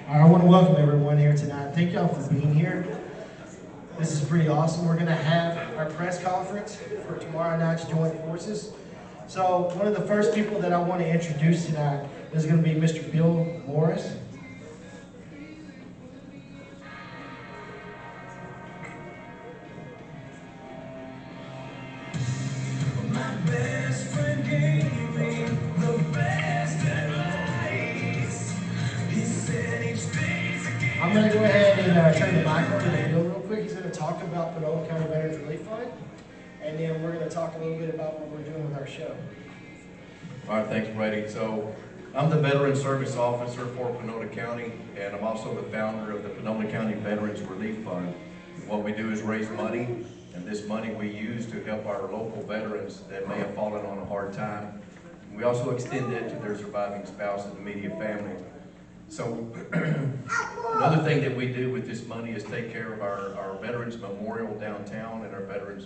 I want to welcome everyone here tonight. Thank y'all for being here. This is pretty awesome. We're going to have our press conference for tomorrow night's Joint Forces. So one of the first people that I want to introduce tonight is going to be Mr. Bill Morris. My best friend gave me the best advice. He said each day's a game. I'm going to go ahead and turn the mic over to Bill real quick. He's going to talk about Panola County Veterans Relief Fund, and then we're going to talk a little bit about what we're doing with our show. All right, thanks, Brady. So I'm the Veteran Service Officer for Panola County, and I'm also the founder of the Panola County Veterans Relief Fund. What we do is raise money, and this money we use to help our local veterans that may have fallen on a hard time. We also extend it to their surviving spouse and immediate family. So another thing that we do with this money is take care of our Veterans Memorial downtown and our Veterans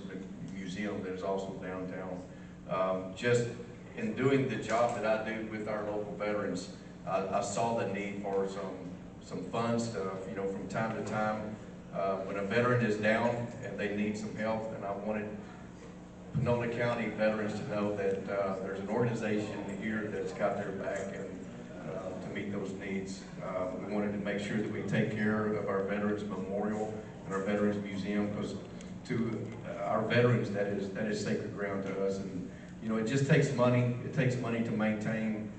Museum that is also downtown. Just in doing the job that I do with our local veterans, I saw the need for some fun stuff, you know, from time to time. When a veteran is down and they need some help, and I wanted Panola County veterans to know that there's an organization here that's got their back and to meet those needs. We wanted to make sure that we take care of our Veterans Memorial and our Veterans Museum, because to our veterans, that is sacred ground to us. And you know, it just takes money. It takes money to maintain.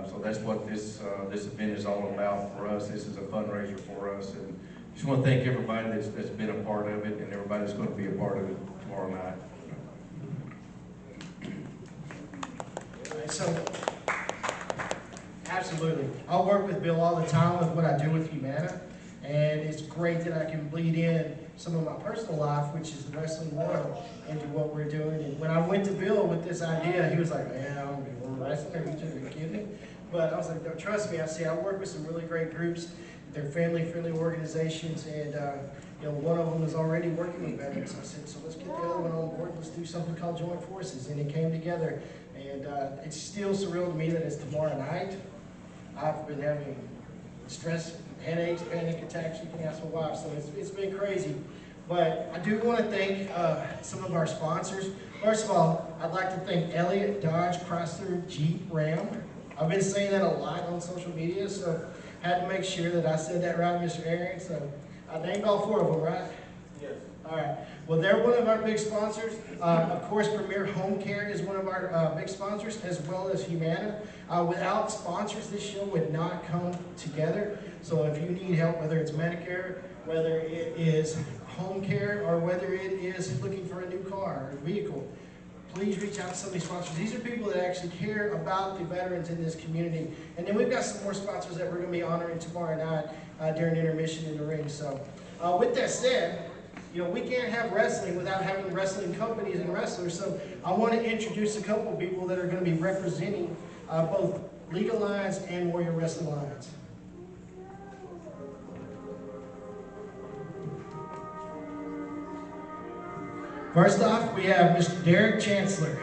So that's what this event is all about for us. This is a fundraiser for us, and just want to thank everybody that's been a part of it, and everybody that's going to be a part of it tomorrow night. So, absolutely. I work with Bill all the time with what I do with Humana, and it's great that I can bleed in some of my personal life, which is the wrestling world, into what we're doing. And when I went to Bill with this idea, he was like, man, I don't be wrestling, are you kidding me? But I was like, no, trust me. I say I work with some really great groups. They're family-friendly organizations, and you know, one of them is already working with veterans. I said, so let's get the other one on board. Let's do something called Joint Forces, and it came together. And it's still surreal to me that it's tomorrow night. I've been having stress, headaches, panic attacks. You can ask my wife, so it's been crazy. But I do want to thank some of our sponsors. First of all, I'd like to thank Elliott Dodge Chrysler Jeep Ram. I've been saying that a lot on social media, so had to make sure that I said that right, Mr. Aaron. So I named all four of them, right? Yes. All right. Well, they're one of our big sponsors. Of course, Premier Home Care is one of our big sponsors, as well as Humana. Without sponsors, this show would not come together. So if you need help, whether it's Medicare, whether it is home care, or whether it is looking for a new car or vehicle, please reach out to some of these sponsors. These are people that actually care about the veterans in this community. And then we've got some more sponsors that we're going to be honoring tomorrow night during intermission in the ring. So with that said, you know, we can't have wrestling without having wrestling companies and wrestlers. So I want to introduce a couple of people that are going to be representing both League Alliance and Warrior Wrestling Alliance. First off, we have Mr. Derek Chancellor.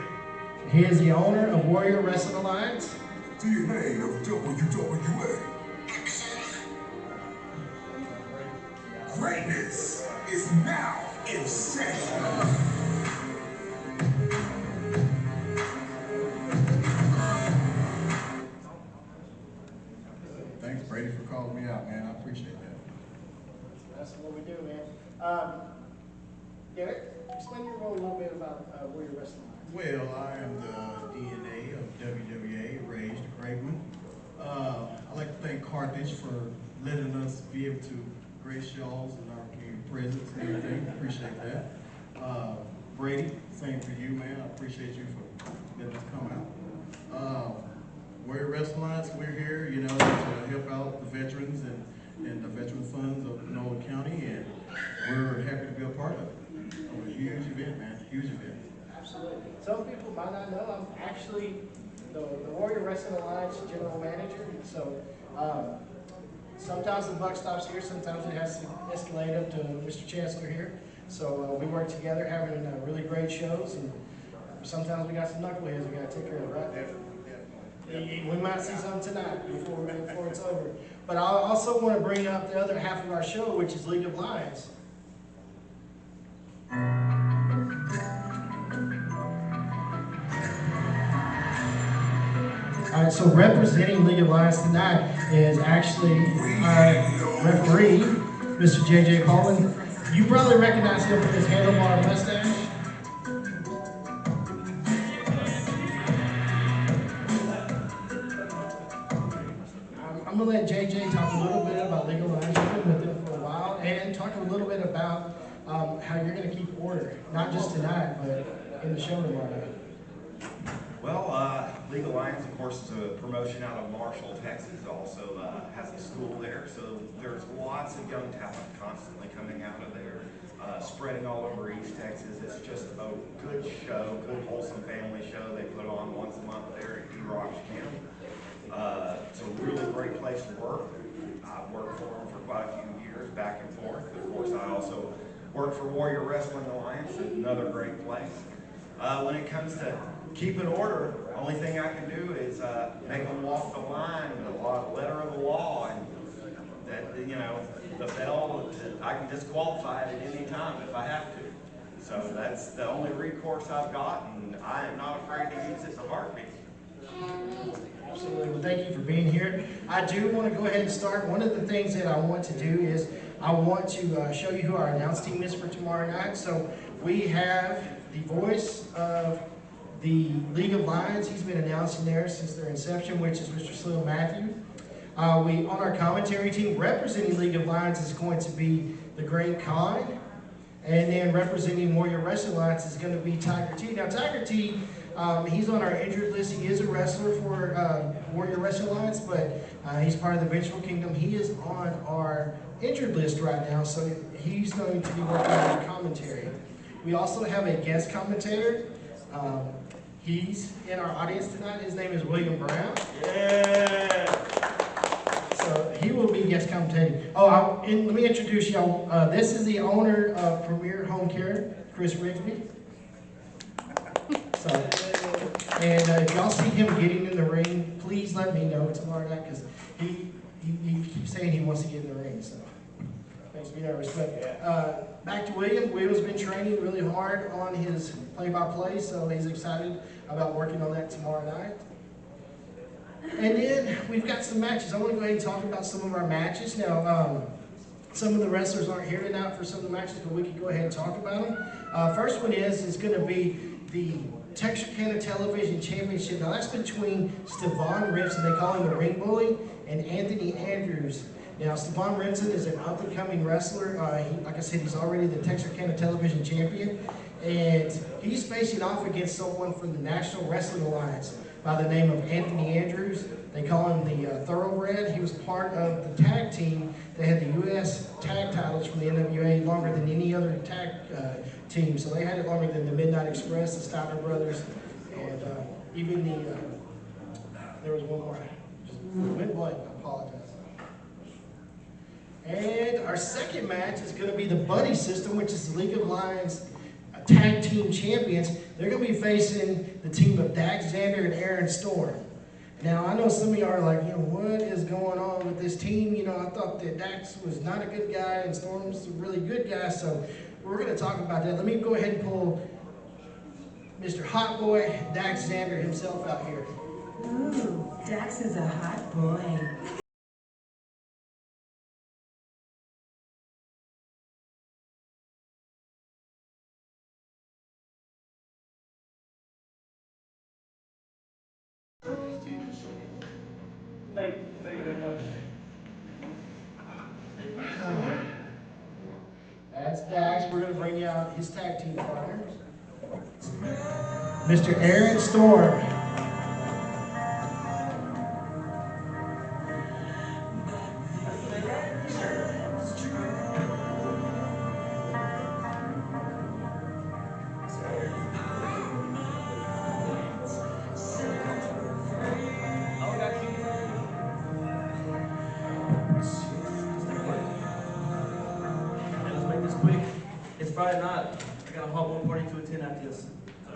He is the owner of Warrior Wrestling Alliance. DNA of WWA. Greatness is now in session. Thanks, Brady, for calling me out, man. I appreciate that. That's what we do, man. Derek, explain your role a little bit about Warrior Wrestling Alliance. Well, I am the DNA of WWA, raised a great one. I'd like to thank Carthage for letting us be able to grace y'all's and our community presence and everything. Appreciate that. Brady, same for you, man. I appreciate you for letting us come out. Warrior Wrestling Alliance, we're here, you know, to help out the veterans and the veteran funds of Panola County, and we're happy to be a part of it. A huge event, man. Huge event. Absolutely. Some people might not know I'm actually the Warrior Wrestling Alliance general manager. So sometimes the buck stops here. Sometimes it has to escalate up to Mr. Chancellor here. So we work together, having really great shows, and sometimes we got some knuckleheads we got to take care of, right? Definitely. We might see some tonight before it's over. But I also want to bring up the other half of our show, which is League of Lions. All right, so representing League of Lions tonight is actually our referee, Mr. J.J. Paulin. You probably recognize him from his handlebar mustache. I'm gonna let JJ talk a little bit about League of Lions. You've been with them for a while, and talk a little bit about how you're gonna keep order, not just tonight, but in the show tomorrow night. Well, League of Lions, of course, is a promotion out of Marshall, Texas. It also has a school there, so there's lots of young talent constantly coming out of there, spreading all over East Texas. It's just a good show, good wholesome family show they put on once a month there at D-Rocks County. It's a really great place to work. I've worked for them for quite a few years, back and forth. Of course, I also work for Warrior Wrestling Alliance, another great place. When it comes to keeping order, only thing I can do is make them walk the line with a letter of the law, and that, you know, the bell, I can disqualify it at any time if I have to. So that's the only recourse I've got, and I am not afraid to use it in a heartbeat. Absolutely. Well, thank you for being here. I do want to go ahead and start. One of the things that I want to do is I want to show you who our announce team is for tomorrow night. So we have the voice of the League of Lions. He's been announcing there since their inception, which is Mr. Slim Matthew. On our commentary team, representing League of Lions is going to be the Great Khan. And then representing Warrior Wrestling Alliance is going to be Tiger T. Now, Tiger T, he's on our injured list. He is a wrestler for Warrior Wrestling Alliance, but he's part of the Vengeful Kingdom. He is on our injured list right now, so he's going to be working on the commentary. We also have a guest commentator. He's in our audience tonight. His name is William Brown. Yeah. So he will be guest commentating. Oh, let me introduce y'all. This is the owner of Premier Home Care, Chris Rigsby. So, and if y'all see him getting in the ring, please let me know tomorrow night, because he keeps saying he wants to get in the ring. So makes me nervous. But back to William. William's been training really hard on his play-by-play, so he's excited about working on that tomorrow night. And then we've got some matches. I want to go ahead and talk about some of our matches. Now, some of the wrestlers aren't here tonight for some of the matches, but we can go ahead and talk about them. First one is going to be the Texarkana Television Championship. Now, that's between Stevan Remsen, they call him the Ring Bully, and Anthony Andrews. Now, Stevan Remsen is an up-and-coming wrestler. Like I said, he's already the Texarkana Television Champion, and he's facing off against someone from the National Wrestling Alliance by the name of Anthony Andrews. They call him the Thoroughbred. He was part of the tag team that had the U.S. tag titles from the NWA longer than any other tag team. So they had it longer than the Midnight Express, the Steiner Brothers, and even there was one more. Just went blank, I apologize. And our second match is going to be the Buddy System, which is the League of Lions Tag Team Champions. They're going to be facing the team of Dax Xander and Aaron Storm. Now, I know some of you are like, what is going on with this team? I thought that Dax was not a good guy and Storm's a really good guy, so we're going to talk about that. Let me go ahead and pull Mr. Hot Boy Dax Xander himself out here. Ooh, Dax is a hot boy. Thank you very much. That's Dax. We're going to bring out his tag team partners. Mr. Aaron Storm. Friday night. I got a Hot Boy party to attend after this.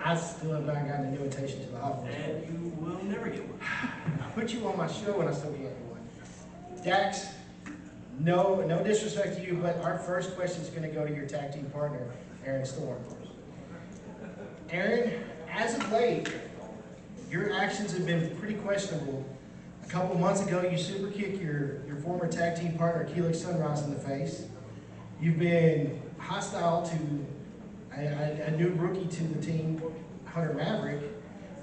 I still have not gotten an invitation to the Hot Boys. And you will never get one. I put you on my show and I still can't get one. Dax, no disrespect to you, but our first question is gonna go to your tag team partner, Aaron Storm. Aaron, as of late, your actions have been pretty questionable. A couple months ago, you super kicked your former tag team partner, Keelix Sunrise, in the face. You've been hostile to a new rookie to the team, Hunter Maverick,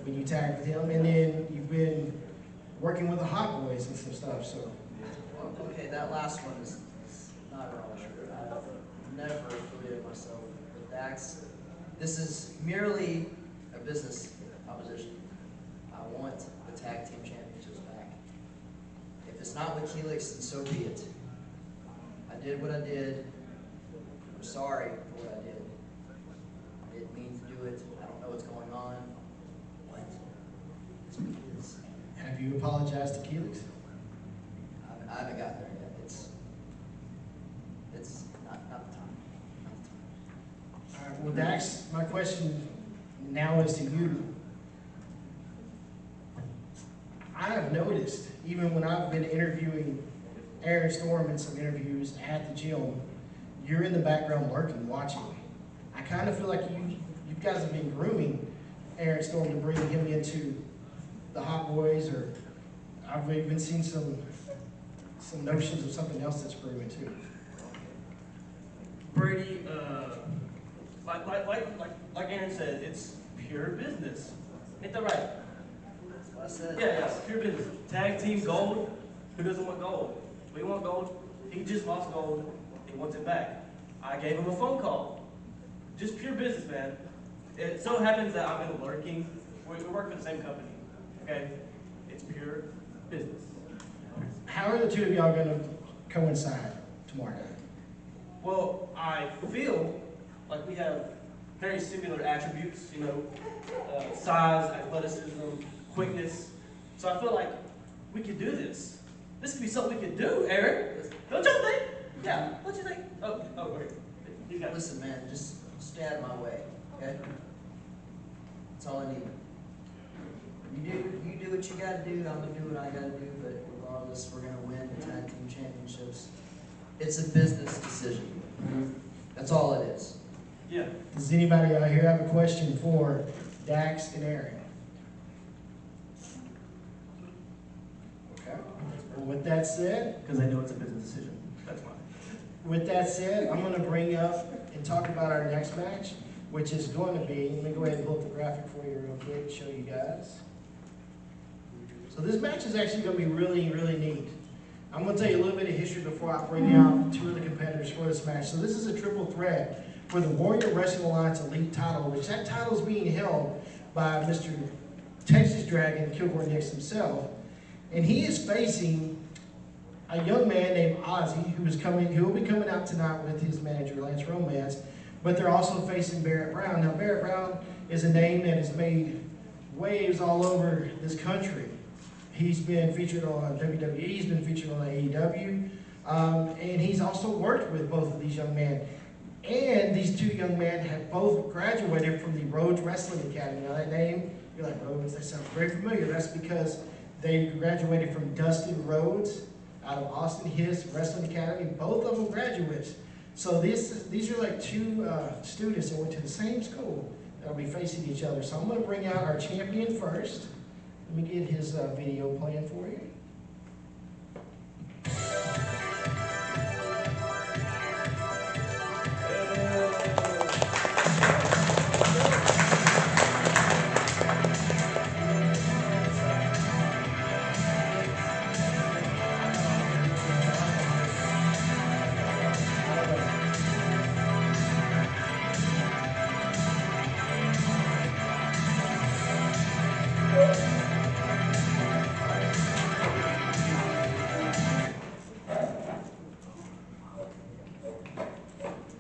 when you tagged with him, and then you've been working with the Hot Boys and some stuff, so. Okay, that last one is not at all true. I've never affiliated myself with Dax. This is merely a business proposition. I want the tag team championships back. If it's not with Keelix, then so be it. I did what I did. I'm sorry for what I did. I didn't mean to do it. I don't know what's going on. But it's what it is. Have you apologized to Keelix? I haven't gotten there yet. It's not the time. Not the time. All right, well, Dax, my question now is to you. I have noticed, even when I've been interviewing Aaron Storm in some interviews at the gym, you're in the background lurking, watching. I kind of feel like you guys have been grooming Aaron Storm to bring him into the Hot Boys, or I've even seen some notions of something else that's brewing too. Brady, like Aaron said, it's pure business. Ain't that right? That's what I said. Yeah, pure business. Tag team gold. Who doesn't want gold? We want gold. He just lost gold. He wants it back. I gave him a phone call. Just pure business, man. It so happens that I've been lurking. We work for the same company. Okay? It's pure business. How are the two of y'all gonna coincide tomorrow night? Well, I feel like we have very similar attributes, size, athleticism, quickness. So I feel like we could do this. This could be something we could do, Eric. Don't you think? Yeah, what you think? Oh, wait. You got it. Listen, man, just stay out of my way, okay? That's all I need. You do what you gotta do, I'm gonna do what I gotta do, but regardless, we're gonna win the tag team championships. It's a business decision. That's all it is. Yeah. Does anybody out here have a question for Dax and Aaron? Okay. Well, with that said, Because I know it's a business decision. That's fine. With that said, I'm going to bring up and talk about our next match, which is going to be, let me go ahead and pull up the graphic for you real quick, show you guys. So this match is actually going to be really, really neat. I'm going to tell you a little bit of history before I bring out two of the competitors for this match. So this is a triple threat for the Warrior Wrestling Alliance Elite title, which that title is being held by Mr. Texas Dragon, Kilgore Nix himself. And he is facing a young man named Ozzy, who will be coming out tonight with his manager, Lance Romance, but they're also facing Barrett Brown. Now, Barrett Brown is a name that has made waves all over this country. He's been featured on WWE, he's been featured on AEW, and he's also worked with both of these young men. And these two young men have both graduated from the Rhodes Wrestling Academy. Now that name, you're like, Rhodes, that sounds very familiar. That's because they graduated from Dustin Rhodes out of Austin His Wrestling Academy. Both of them graduates. So these are like two students that went to the same school that'll be facing each other. So I'm going to bring out our champion first. Let me get his video playing for you.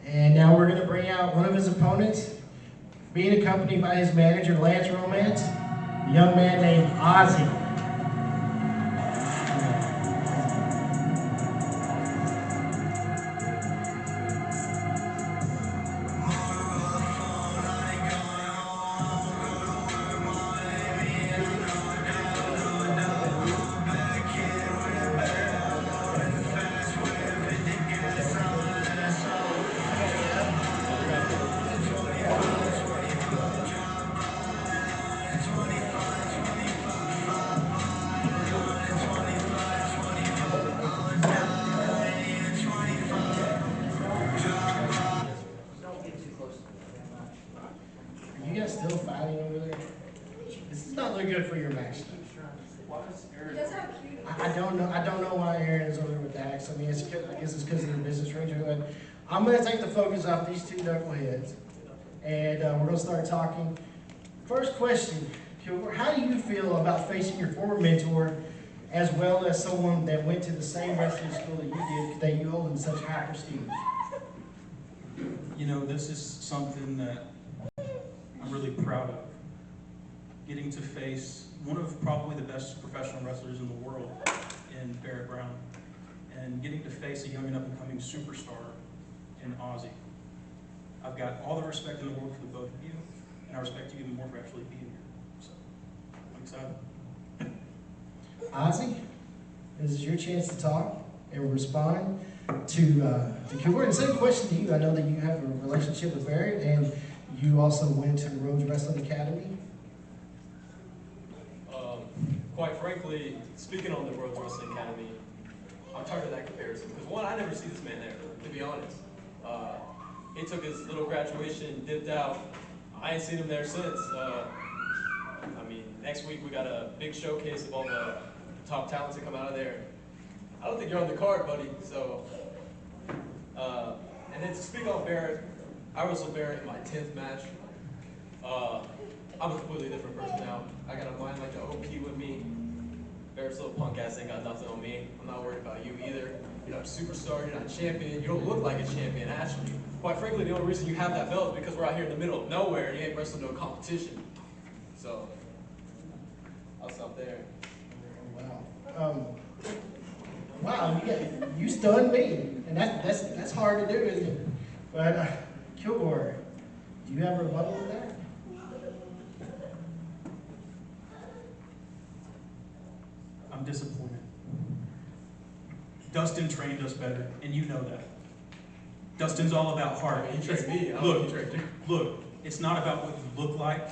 And now we're going to bring out one of his opponents, being accompanied by his manager, Lance Romance, a young man named Ozzy. you guys still fighting over there? This is not looking good for your match. I don't know why Aaron is over there with Dax. I mean, I guess it's because of their business arrangement. But I'm gonna take the focus off these two knuckleheads, and we're gonna start talking. First question, Kilgore, how do you feel about facing your former mentor, as well as someone that went to the same wrestling school that you did, that you hold in such high prestige? You know, this is something that I'm really proud of. Getting to face one of probably the best professional wrestlers in the world in Barrett Brown, and getting to face a young and up-and-coming superstar in Ozzy. I've got all the respect in the world for the both of you, and I respect you even more for actually being here. So, I'm excited. Ozzy, this is your chance to talk and respond to Kilgore. And same question to you. I know that you have a relationship with Barrett, and you also went to the Rhodes Wrestling Academy. Quite frankly, speaking on the Rhodes Wrestling Academy, I'm tired of that comparison. Because one, I never see this man there, to be honest. He took his little graduation, dipped out. I ain't seen him there since. I mean, next week we got a big showcase of all the top talents that come out of there. I don't think you're on the card, buddy. So, and then to speak on Barrett, I wrestled Barrett in my 10th match. I'm a completely different person now. I got a mind like the OP with me. Barrett's little punk ass ain't got nothing on me. I'm not worried about you either. You're not a superstar, you're not a champion. You don't look like a champion, actually. Quite frankly, the only reason you have that belt is because we're out here in the middle of nowhere and you ain't wrestling no competition. So, I'll stop there. Wow. Wow, you stunned me. And that's hard to do, isn't it? But Kilgore, do you have a rebuttal with that? I'm disappointed. Dustin trained us better, and you know that. Dustin's all about heart. He trained me. I don't know if he trained you. Look, it's not about what you look like.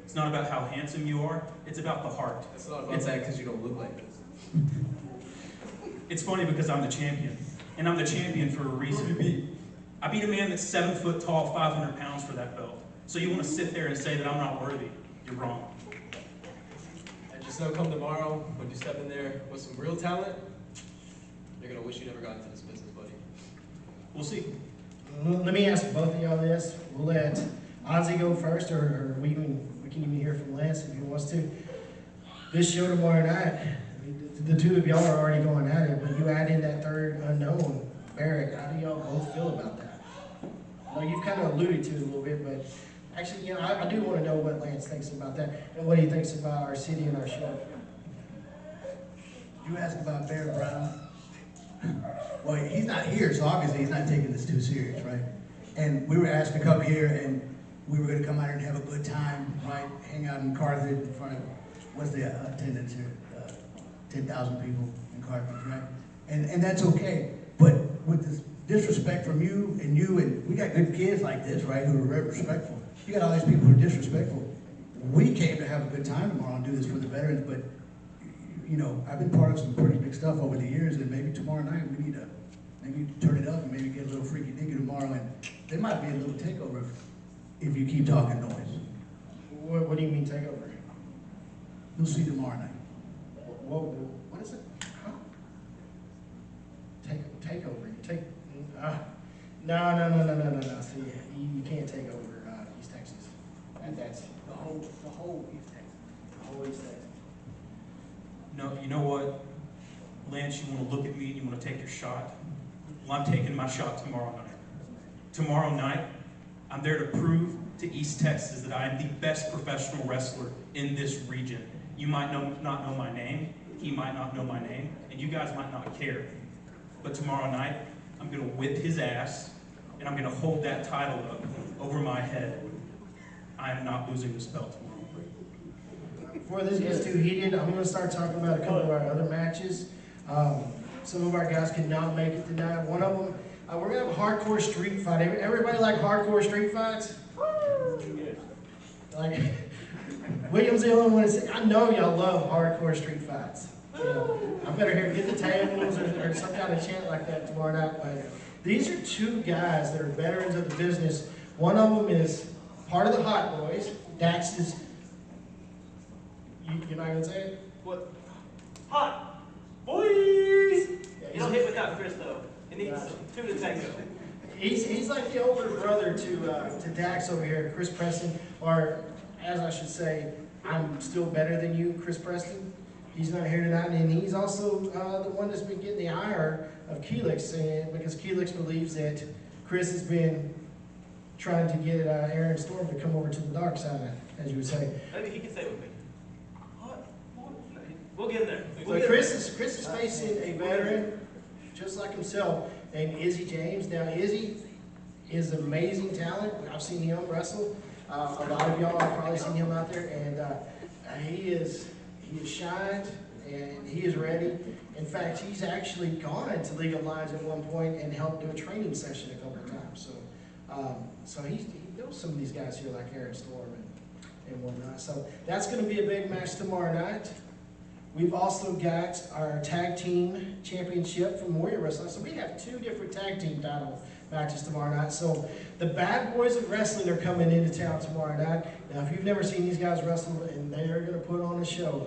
It's not about how handsome you are. It's about the heart. It's not about that because you don't look like this. It's funny because I'm the champion, and I'm the champion for a reason. I beat a man that's 7 foot tall, 500 pounds for that belt. So you want to sit there and say that I'm not worthy? You're wrong. And just know come tomorrow, when you step in there with some real talent, you're going to wish you never got into this business, buddy. We'll see. Let me ask both of y'all this. We'll let Ozzy go first, or we can even hear from Lance if he wants to. This show tomorrow night, the two of y'all are already going at it, but you add in that third unknown, Barrett. How do y'all both feel about that? I know you've kind of alluded to it a little bit, but actually, you know, I do want to know what Lance thinks about that and what he thinks about our city and our show. You asked about Barrett Brown. Well, he's not here, so obviously he's not taking this too serious, right? And we were asked to come here, and we were going to come out here and have a good time, right? Hang out in Carthage in front of, what's the attendance here? 10,000 people in Carthage, right? And that's okay. But with this disrespect from you, and we got good kids like this, right, who are very respectful. You got all these people who are disrespectful. We came to have a good time tomorrow and do this for the veterans, but you know, I've been part of some pretty big stuff over the years, and maybe tomorrow night we need to maybe turn it up and maybe get a little freaky dinky tomorrow, and there might be a little takeover if you keep talking noise. What do you mean takeover? You'll see tomorrow night. Whoa, what is it? Huh? Takeover. You take. No. See, you can't take over East Texas. That's the whole East Texas. The whole East Texas. No, you know what, Lance, you want to look at me and you want to take your shot? Well, I'm taking my shot tomorrow night. Tomorrow night, I'm there to prove to East Texas that I am the best professional wrestler in this region. You might not know my name, he might not know my name, and you guys might not care. But tomorrow night, I'm going to whip his ass, and I'm going to hold that title up over my head. I am not losing this belt tomorrow. Before this gets too heated, I'm going to start talking about a couple of our other matches. Some of our guys could not make it tonight. One of them, we're going to have a hardcore street fight. Everybody like hardcore street fights? Like, William's the only one to say, I know y'all love hardcore street fights. You know, I better hear get the tables or some kind of chant like that tomorrow night. But these are two guys that are veterans of the business. One of them is part of the Hot Boys. Dax is, you're not gonna say it? What? Hot boys! You don't hit without Chris though. It needs two to tango. He's like the older brother to Dax over here, Chris Preston, or as I should say, I'm still better than you, Chris Preston. He's not here tonight, and he's also the one that's been getting the ire of Keelix, because Keelix believes that Chris has been trying to get Aaron Storm to come over to the dark side, as you would say. Maybe he can stay with me. Hot boys. We'll get in there. So Chris is facing a veteran, just like himself, named Izzy James. Now Izzy is amazing talent. I've seen him wrestle. A lot of y'all have probably seen him out there, and he is shined and he is ready. In fact, he's actually gone to League of Lions at one point and helped do a training session a couple of times. So he knows some of these guys here, like Aaron Storm and whatnot. So that's going to be a big match tomorrow night. We've also got our tag team championship from Warrior Wrestling. So we have 2 different tag team title matches tomorrow night. So the Bad Boys of Wrestling are coming into town tomorrow night. Now, if you've never seen these guys wrestle, and they are going to put on a show.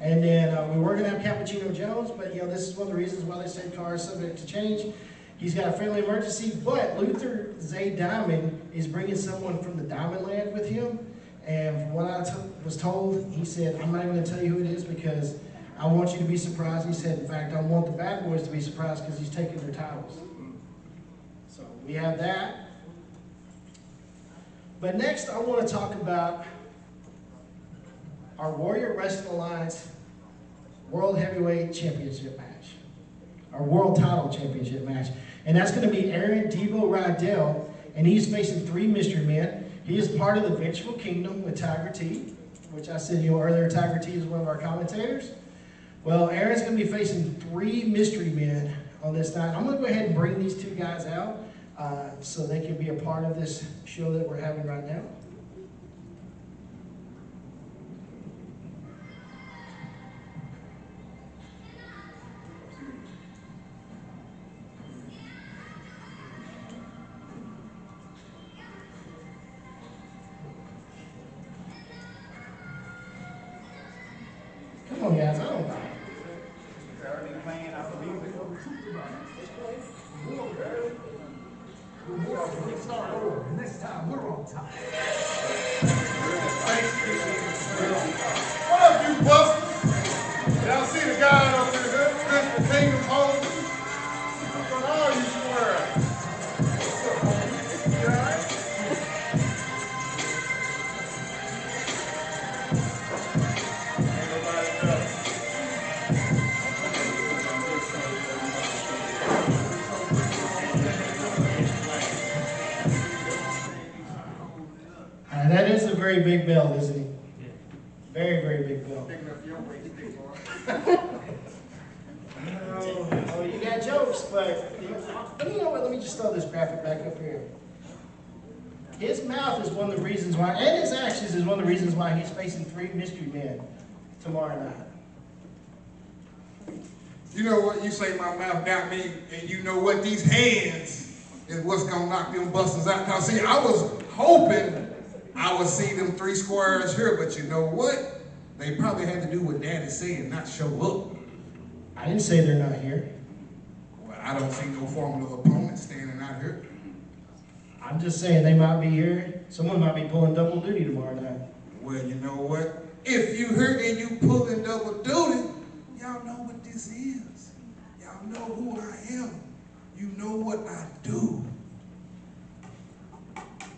And then we were going to have Cappuccino Jones, but this is one of the reasons why they said car is subject to change. He's got a family emergency, but Luther Zay Diamond is bringing someone from the Diamond Land with him. And from what I was told, he said, I'm not even going to tell you who it is because I want you to be surprised. He said, in fact, I want the Bad Boys to be surprised because he's taking their titles. So we have that. But next, I want to talk about our Warrior Wrestling Alliance World Heavyweight Championship match, our World Title Championship match. And that's going to be Aaron Debo Rydell, and he's facing 3 mystery men. He is part of the Vengeful Kingdom with Tiger T, which I said earlier, Tiger T is one of our commentators. Well, Aaron's going to be facing 3 mystery men on this night. I'm going to go ahead and bring these 2 guys out so they can be a part of this show that we're having right now. Come on, guys, I don't know. Next time, we're on time. What up, you busters? Y'all see the guy up in the Vengeful Kingdom home? What are you swearing? What's up, homie? You all right? Ain't nobody know. That is a very big belt, isn't it? Very, very big belt. Big enough for your waist, big boy. Oh, you got jokes, but you know what? Let me just throw this graphic back up here. His mouth is one of the reasons why, and his actions is one of the reasons why he's facing 3 mystery men tomorrow night. You know what? You say my mouth got me, and you know what? These hands is what's gonna knock them busters out. Cause see, I was hoping I would see them 3 squares here, but you know what? They probably had to do what Daddy said, not show up. I didn't say they're not here. Well, I don't see no formidable opponent standing out here. I'm just saying they might be here. Someone might be pulling double duty tomorrow night. Well, you know what? If you heard and you pulling double duty, y'all know what this is. Y'all know who I am. You know what I do.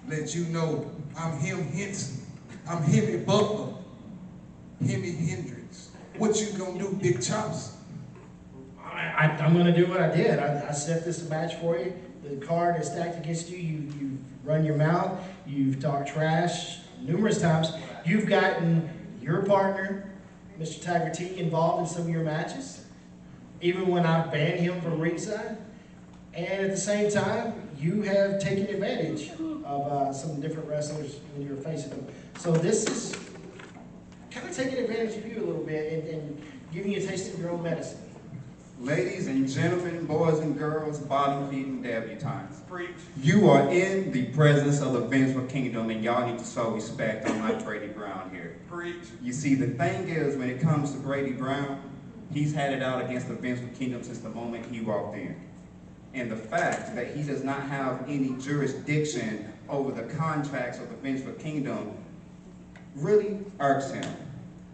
Let you know I'm him Henson. I'm Hemi Butler. Hemi Hendrix. What you gonna do, Big Chops? I'm going to do what I did. I set this match for you. The card is stacked against you. You've run your mouth. You've talked trash numerous times. You've gotten your partner, Mr. Tiger T, involved in some of your matches, even when I banned him from ringside. And at the same time, you have taken advantage of some different wrestlers when you were facing them. So this is kind of taking advantage of you a little bit and giving you a taste of your own medicine. Ladies and gentlemen, boys and girls, bottom feeding debutantes. Preach. You are in the presence of the Vengeful Kingdom, and y'all need to show respect on my Brady Brown here. Preach. You see, the thing is, when it comes to Brady Brown, he's had it out against the Vengeful Kingdom since the moment he walked in. And the fact that he does not have any jurisdiction over the contracts of the Vengeful Kingdom really irks him.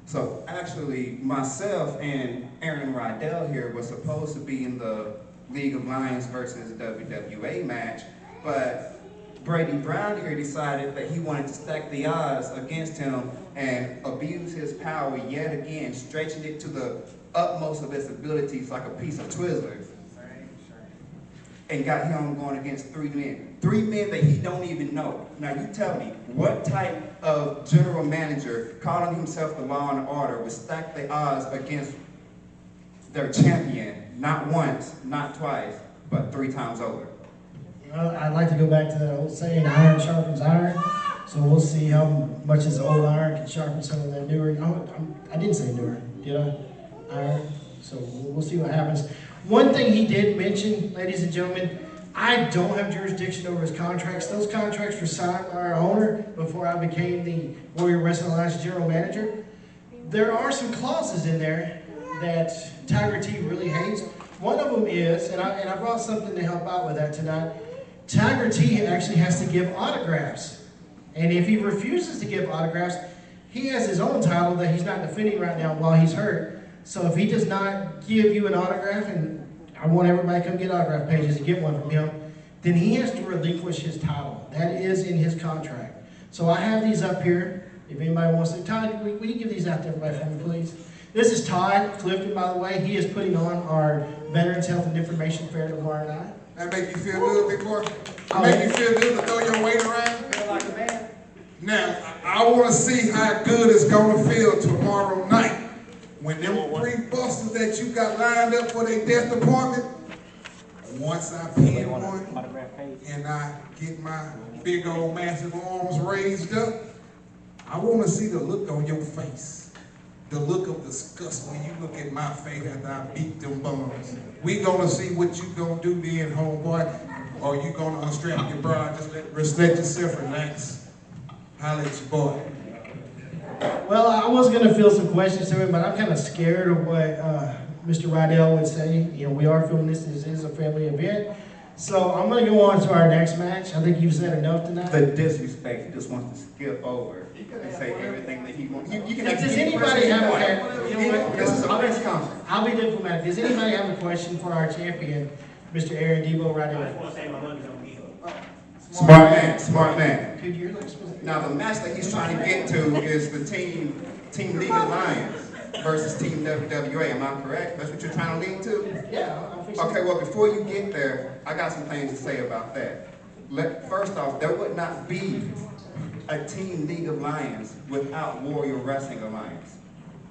So actually, myself and Aaron Rydell here was supposed to be in the League of Lions versus WWA match, but Brady Brown here decided that he wanted to stack the odds against him and abuse his power yet again, stretching it to the utmost of its abilities like a piece of Twizzlers. And got him going against 3 men. 3 men that he don't even know. Now you tell me, what type of general manager calling himself the Law and Order would stack the odds against their champion, not once, not twice, but 3 times over? Well, I'd like to go back to that old saying, iron sharpens iron. So we'll see how much this old iron can sharpen some of that newer. I didn't say newer, did I? Iron. So we'll see what happens. One thing he did mention, ladies and gentlemen, I don't have jurisdiction over his contracts. Those contracts were signed by our owner before I became the Warrior Wrestling Alliance general manager. There are some clauses in there that Tiger T really hates. One of them is, and I brought something to help out with that tonight, Tiger T actually has to give autographs. And if he refuses to give autographs, he has his own title that he's not defending right now while he's hurt. So if he does not give you an autograph, and I want everybody to come get autograph pages and get one from him, then he has to relinquish his title. That is in his contract. So I have these up here. If anybody wants to, Todd, will you give these out to everybody for me, please? This is Todd Clifton, by the way. He is putting on our Veterans Health and Information Fair tomorrow night. That make you feel good, big boy? That make you feel good to throw your weight around? Feel like a man. Now, I want to see how good it's going to feel tomorrow night. When them 3 busters that you got lined up for their death department, once I pin one and I get my big old massive arms raised up, I want to see the look on your face. The look of disgust when you look at my face after I beat them bums. We gonna see what you gonna do then, homeboy. Or you gonna unstrap your bra and just let yourself relax. Holla at your boy. Well, I was going to field some questions to him, but I'm kind of scared of what Mr. Rydell would say. You know, we are filming this. This is a family event. So I'm going to go on to our next match. I think you've said enough tonight. The disrespect, he just wants to skip over and say everything that he wants. You can Does anybody have This is a press conference. I'll be diplomatic. Does anybody have a question for our champion, Mr. Aaron Debo Rydell? Smart man, smart man. Dude, you're like supposed to... Now the match that he's trying to get to is the Team League of Lions versus Team WWA. Am I correct? That's what you're trying to lead to? Yeah, I think so. Okay, well before you get there, I got some things to say about that. First off, there would not be a Team League of Lions without Warrior Wrestling Alliance.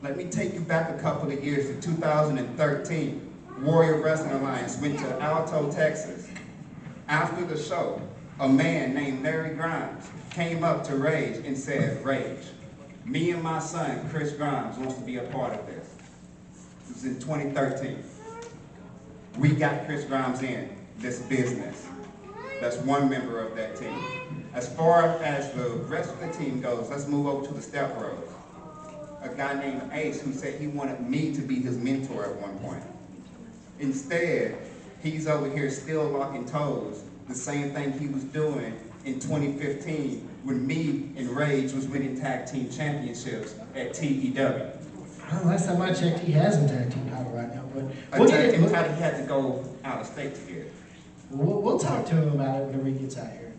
Let me take you back a couple of years to 2013. Warrior Wrestling Alliance went to Alto, Texas. After the show, a man named Larry Grimes came up to Rage and said, Rage, me and my son, Chris Grimes, wants to be a part of this. It was in 2013. We got Chris Grimes in this business. That's one member of that team. As far as the rest of the team goes, let's move over to the Step Bros. A guy named Ace who said he wanted me to be his mentor at one point. Instead, he's over here still locking toes, the same thing he was doing in 2015 when me and Rage was winning tag team championships at TEW. Last time I checked, he has a tag team title right now. But A tag team title he had to go out of state to get. We'll talk to him about it whenever he gets out here.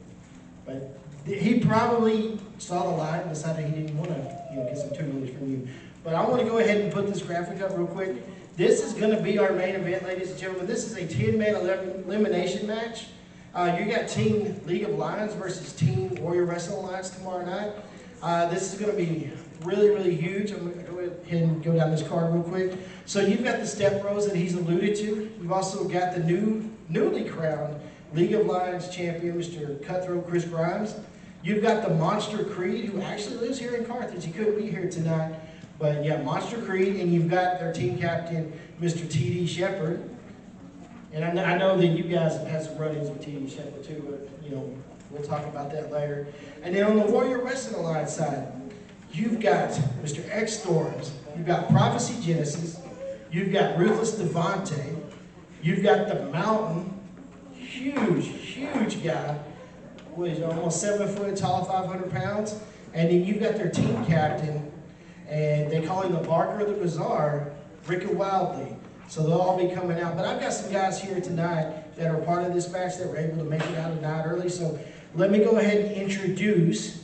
But he probably saw the light and decided he didn't want to, get some tutelage from you. But I want to go ahead and put this graphic up real quick. This is going to be our main event, ladies and gentlemen. This is a 10-man elimination match. You got Team League of Lions versus Team Warrior Wrestling Alliance tomorrow night. This is going to be really, really huge. I'm going to go ahead and go down this card real quick. So you've got the Step Bros that he's alluded to. You've also got the newly crowned League of Lions champion, Mr. Cutthroat Chris Grimes. You've got the Monster Creed, who actually lives here in Carthage. He couldn't be here tonight. But yeah, Monster Creed, and you've got their team captain, Mr. T.D. Shepherd. And I know that you guys have had some run-ins with T.D. Shepherd too, but you know, we'll talk about that later. And then on the Warrior Wrestling Alliance side, you've got Mr. X Storms, you've got Prophecy Genesis, you've got Ruthless Devante, you've got the Mountain, huge guy, what is almost 7 foot tall, 500 pounds. And then you've got their team captain, and they call him the Barker of the Bazaar, Ricky Wildley. So they'll all be coming out. But I've got some guys here tonight that are part of this match that were able to make it out a night early. So let me go ahead and introduce,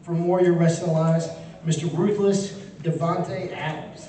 from Warrior Wrestling Alliance, Mr. Ruthless Devante Adams.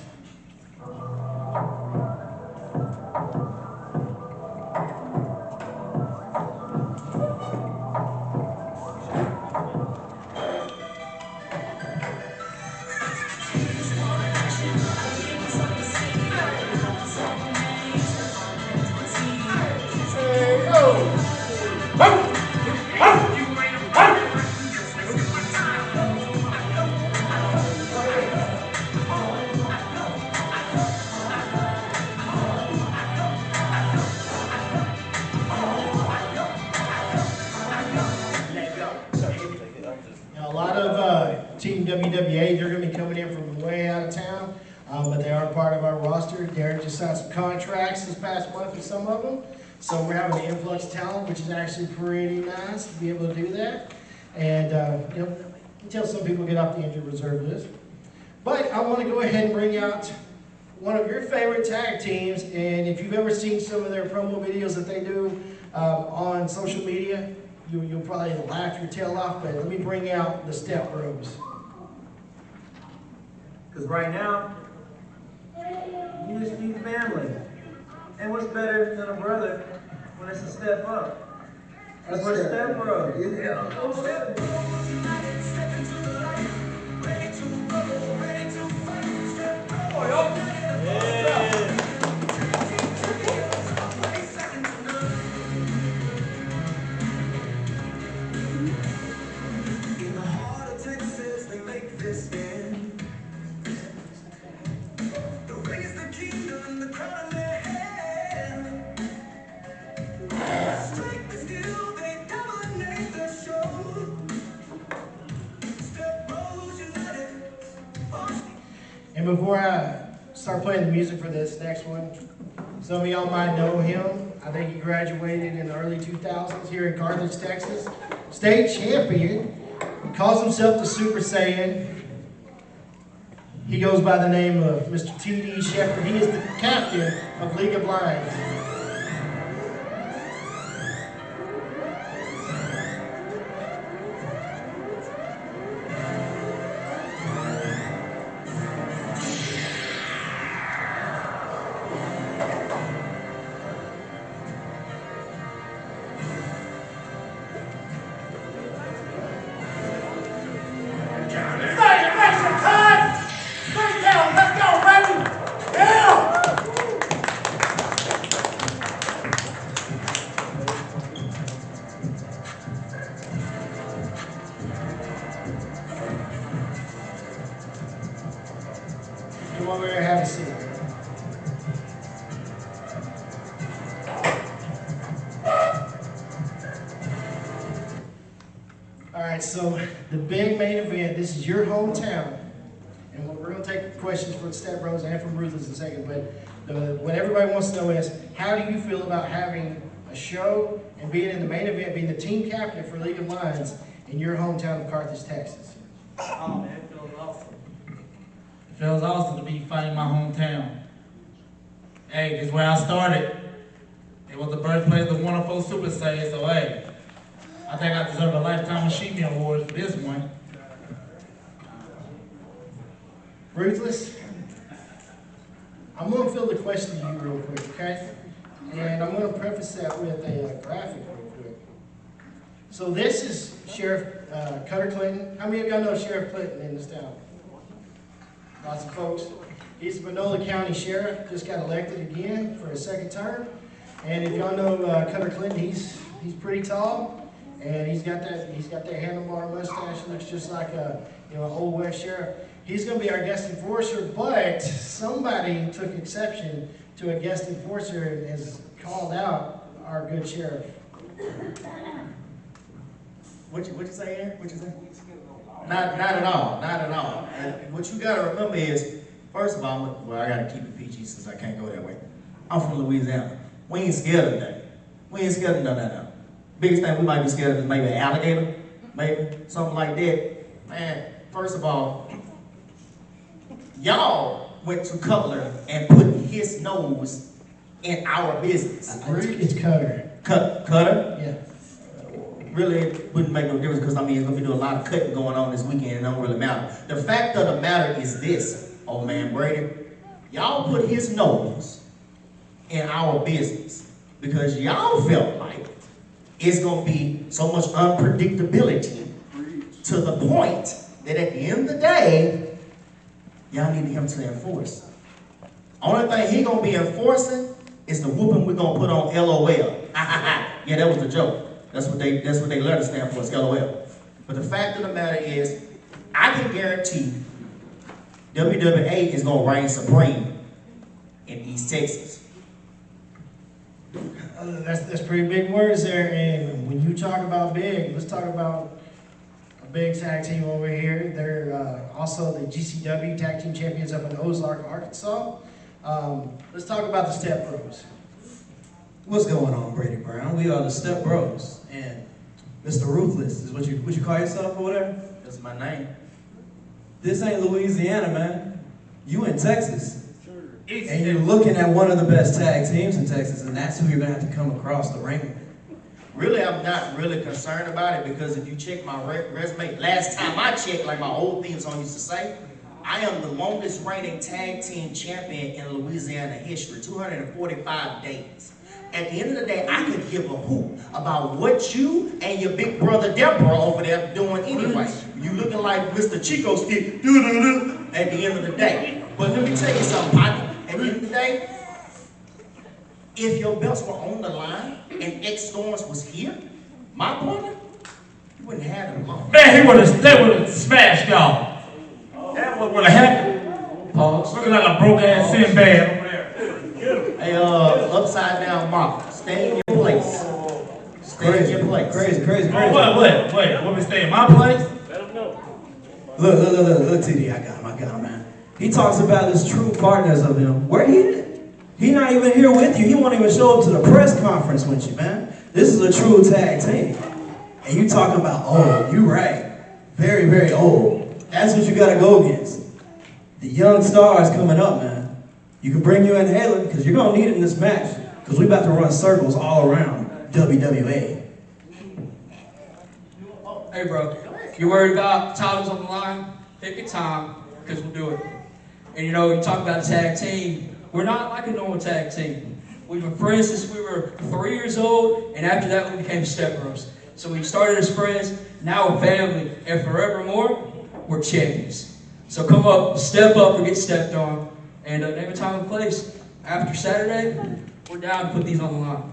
Now, a lot of Team WWA, they're going to be coming in from way out of town, but they are part of our roster. Derek just signed some contracts this past month with some of them, so we're having an influx of talent, which is actually pretty nice to be able to do that. And you know, until some people get off the injured reserve list. But I want to go ahead and bring out one of your favorite tag teams, and if you've ever seen some of their promo videos that they do on social media, you'll probably laugh your tail off, but let me bring out the Step Bros. Because right now, you just need family. And what's better than a brother when it's a step up? That's what Step Bros. And before I start playing the music for this next one, some of y'all might know him. I think he graduated in the early 2000s here in Carthage, Texas. State champion. He calls himself the Super Saiyan. He goes by the name of Mr. T.D. Shepherd. He is the captain of League of Lions. Come over here and have a seat. All right, so the big main event, this is your hometown. And we're going to take questions from Step Bros and from Ruthless in a second, but what everybody wants to know is, how do you feel about having a show and being in the main event, being the team captain for League of Lions in your hometown of Carthage, Texas? Oh man, it feels awesome. It feels awesome to be fighting my hometown. Hey, this is where I started. It was the birthplace of the wonderful Super Saiyan, so hey, I think I deserve a Lifetime Machine Award for this one. Ruthless, I'm going to fill the question to you real quick, okay? And I'm going to preface that with a graphic real quick. So this is Sheriff Cutter Clinton. How many of y'all know Sheriff Clinton in this town? Lots of folks. He's the Panola County Sheriff, just got elected again for his second term. And if y'all know Cutter Clinton, he's pretty tall. And he's got that handlebar mustache, looks just like a, old West sheriff. He's gonna be our guest enforcer, but somebody took exception to a guest enforcer and has called out our good sheriff. What you say, Aaron? What you say? Not at all, not at all. And what you gotta remember is, first of all, I gotta keep it PG since I can't go that way. I'm from Louisiana. We ain't scared of that. We ain't scared of none of that. Biggest thing we might be scared of is maybe an alligator, maybe something like that. Man, first of all, y'all went to Cutler and put his nose in our business. It's Cutter. Cutter? Yeah. Really, it wouldn't make no difference because, it's going to be doing a lot of cutting going on this weekend. It don't really matter. The fact of the matter is this, old man Brady. Y'all put his nose in our business because y'all felt like it's going to be so much unpredictability to the point that at the end of the day, y'all need him to enforce. Only thing he going to be enforcing is the whooping we're going to put on LOL. Yeah, that was the joke. That's what they letter stand for, is LOL. But the fact of the matter is, I can guarantee WWA is going to reign supreme in East Texas. That's pretty big words there, and when you talk about big, let's talk about a big tag team over here. They're also the GCW Tag Team Champions up in Ozark, Arkansas. Let's talk about the Step Bros. What's going on, Brady Brown? We are the Step Bros, and Mr. Ruthless is what you call yourself or whatever? That's my name. This ain't Louisiana, man. You in Texas. And you're looking at one of the best tag teams in Texas, and that's who you're gonna have to come across the ring with. Really, I'm not really concerned about it because if you check my resume, last time I checked, like my old theme song used to say, I am the longest reigning tag team champion in Louisiana history, 245 days. At the end of the day, I could give a hoot about what you and your big brother Deborah over there doing anyway. You looking like Mr. Chico stick, doo-doo-doo, at the end of the day. But let me tell you something, partner. At the end of the day, if your belts were on the line and X-Storms was here, my brother, you wouldn't have them long. Man, they would have smashed y'all. That would have happened. Pause. Looking like a broke ass Sinbad over there. Hey, upside down mark. Stay in your place. Stay in your place. Crazy. What we stay in my place? Look, TD, I got him, man. He talks about his true partners of him. Where he at? He not even here with you. He won't even show up to the press conference with you, man. This is a true tag team. And you talking about old. You right. Very, very old. That's what you got to go against. The young stars coming up, man. You can bring you in Halen because you're going to need it in this match because we about to run circles all around WWA. Hey, bro, if you're worried about titles on the line, take your time because we'll do it. And you talk about a tag team. We're not like a normal tag team. We've been friends since we were 3 years old, and after that we became Step Bros. So we started as friends, now we're family, and forevermore, we're champions. So come up, step up, or get stepped on, and name a time and place. After Saturday, we're down to put these on the line.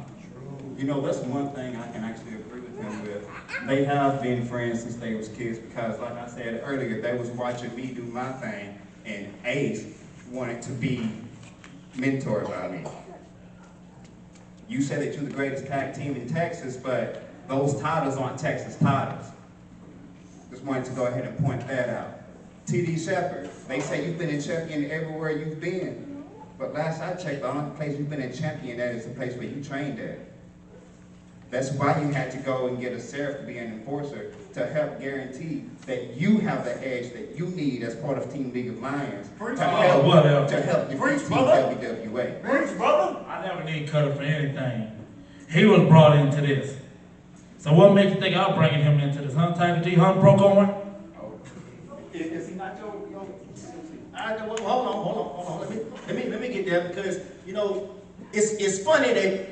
That's one thing I can actually agree with him with. They have been friends since they was kids because, like I said earlier, they was watching me do my thing, and Ace wanted to be mentored by me. You said that you're the greatest tag team in Texas, but those titles aren't Texas titles. Just wanted to go ahead and point that out. TD Shepherd, they say you've been a champion everywhere you've been. But last I checked, the only place you've been a champion at is the place where you trained at. That's why you had to go and get a sheriff to be an enforcer to help guarantee that you have the edge that you need as part of Team League of Lions to help defeat Team WWA. Preach, brother. I never need Cutter for anything. He was brought into this. So what makes you think I'm bringing him into this? Huh, Tiger G? Huh, broke on one? Is he not your hold on. Let me get there because it's funny that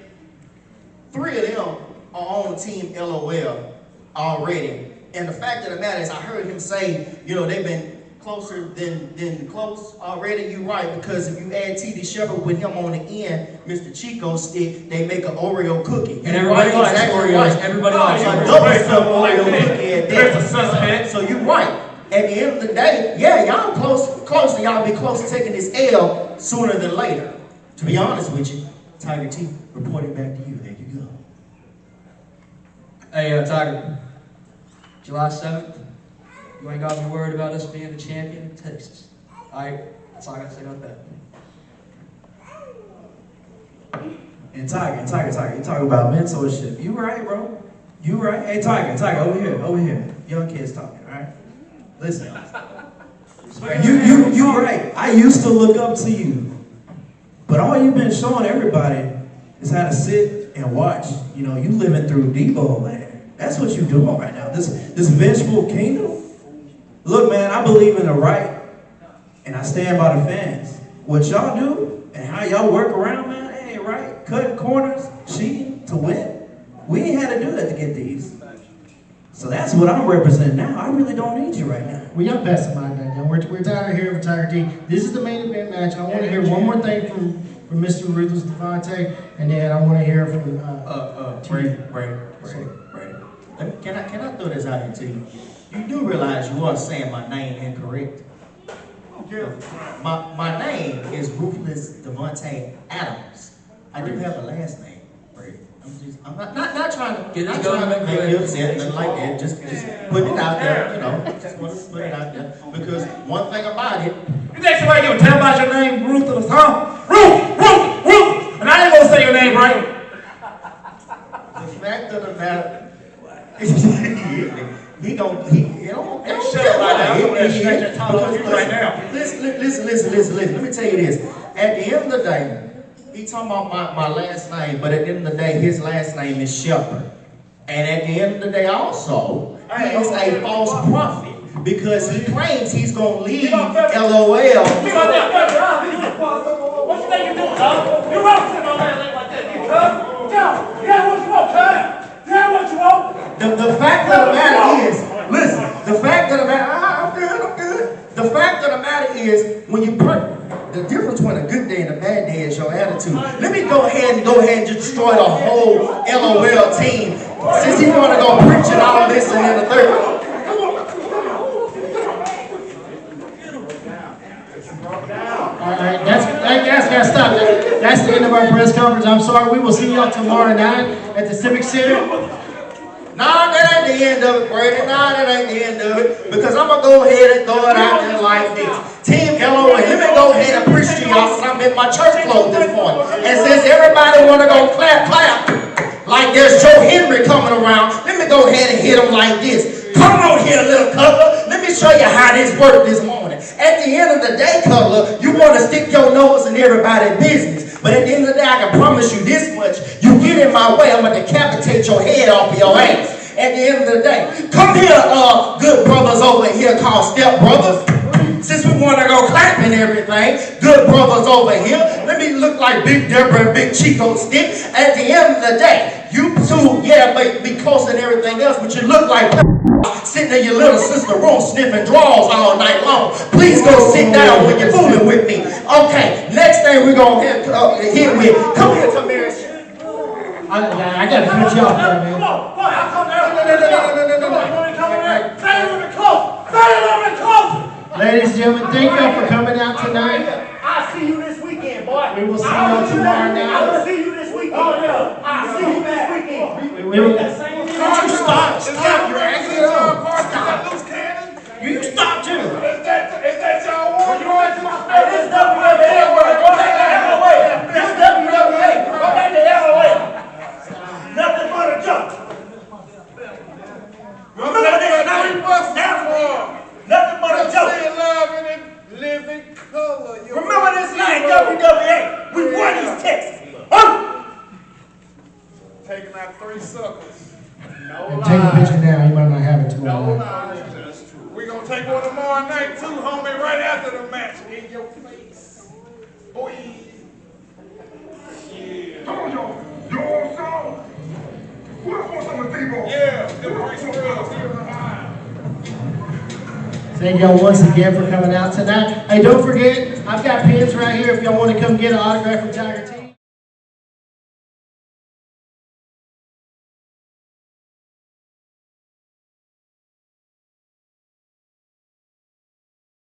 3 of them are on Team LOL already. And the fact of the matter is I heard him say, they've been closer than close already, you're right, because if you add T.D. Shepherd with him on the end, Mr. Chico stick, they make an Oreo cookie. And everybody You're likes exactly Oreos. right. Everybody Oh, likes a Oreos. double stuffed Oreo cookie at There's a that. suspect. So you're right. At the end of the day, yeah, y'all close, and y'all be close to taking this L sooner than later. To be honest with you, Tiger T, reporting back to you. There you go. Hey, Tiger. July 7th, you ain't got to be worried about us being the champion in Texas. Alright, that's all I gotta say about that. And Tiger, you talk about mentorship. You right, bro. You right. Hey, Tiger, over here. Young kids talking, all right? Listen. You right. I used to look up to you. But all you've been showing everybody is how to sit and watch. You know, you living through Debo land. That's what you're doing right now. This vengeful kingdom. Look, man, I believe in the right. And I stand by the fans. What y'all do and how y'all work around, man, that ain't right. Cutting corners, cheating to win. We ain't had to do that to get these. So that's what I'm representing now. I really don't need you right now. Well, y'all best mind that. Now we're tired of hearing from Tiger T. This is the main event match. I want to hear one more thing from Mr. Ruthless Devontae, and then I want to hear from Brady. Can I throw this out here to you? You do realize you are saying my name incorrect. My name is Ruthless Devontae Adams. I do have a last name, Brady. I'm not trying to make you upset, nothing like that. Just putting it out there, you know. Just want to put it out there. Because one thing about it, You think somebody give a tell about your name, Ruthless, huh? Ruth! And I ain't gonna say your name right. the fact of the matter, he don't Shut up right now. I'm over there stretching and talking to you right now. Listen. Let me tell you this. At the end of the day, he talking about my last name, but at the end of the day, his last name is Shepherd. And at the end of the day also, he is a false prophet because he claims he's going to leave LOL. What you think you doing, huh? You wrong to my man like that, you huh? Yeah, what you want, huh? Yeah, what you want? The fact of the matter is, listen, the fact of the matter, I'm good. The fact of the matter is, when you put the difference between a good day and a bad day is your attitude. Let me go ahead and just destroy the whole LOL team. Since he's going to go preaching all this and then the third. All right, that's gotta stop. That's the end of our press conference. I'm sorry. We will see y'all tomorrow night at the Civic Center. Nah, that ain't the end of it, Brady. Nah, that ain't the end of it. Because I'm going to go ahead and throw it out there like this. Team LOL, let me go ahead and preach to y'all since I'm in my church clothes this morning. And since everybody want to go clap, like there's Joe Henry coming around, let me go ahead and hit them like this. Come on here, little Cutler. Let me show you how this worked this morning. At the end of the day, Cutler, you want to stick your nose in everybody's business. But at the end of the day, I can promise you this much. You get in my way, I'm going to decapitate your head off of your ass. At the end of the day, come here, good brothers over here called step brothers. Since we want to go clapping everything, good brothers over here, let me look like Big Deborah and Big Chico stick. At the end of the day, you two, yeah, may be close and everything else, but you look like sitting in your little sister room sniffing drawers all night long. Please go sit down when you're fooling with me. Okay, next thing we're going to hit with, come here, Tamaris. I gotta cut you off there, man. Ladies and gentlemen, thank y'all for coming out tonight. I'll see you this weekend, boy. We will see y'all tomorrow night. I'll see you this weekend. Oh, yeah. I'll see you this weekend. We will. Don't you stop. You're acting You stop too. Is that y'all want? You know what? This WWA word. Go back to LOA. This WWA. Go back to LOA. Nothing but a joke. Remember this now. Nothing but a joke. Remember this night, WWA. We won these Texas. Taking out 3 suckers. And take a picture now. You might not have it tomorrow night. We're going to take one tomorrow night too, homie, right after the match. In your face. Boy. Yeah. Come on, y'all. You want some? Who else wants some of the people? Yeah, them race rails here in the high. Thank y'all once again for coming out tonight. Hey, don't forget, I've got pins right here if y'all want to come get an autograph from Tiger Team.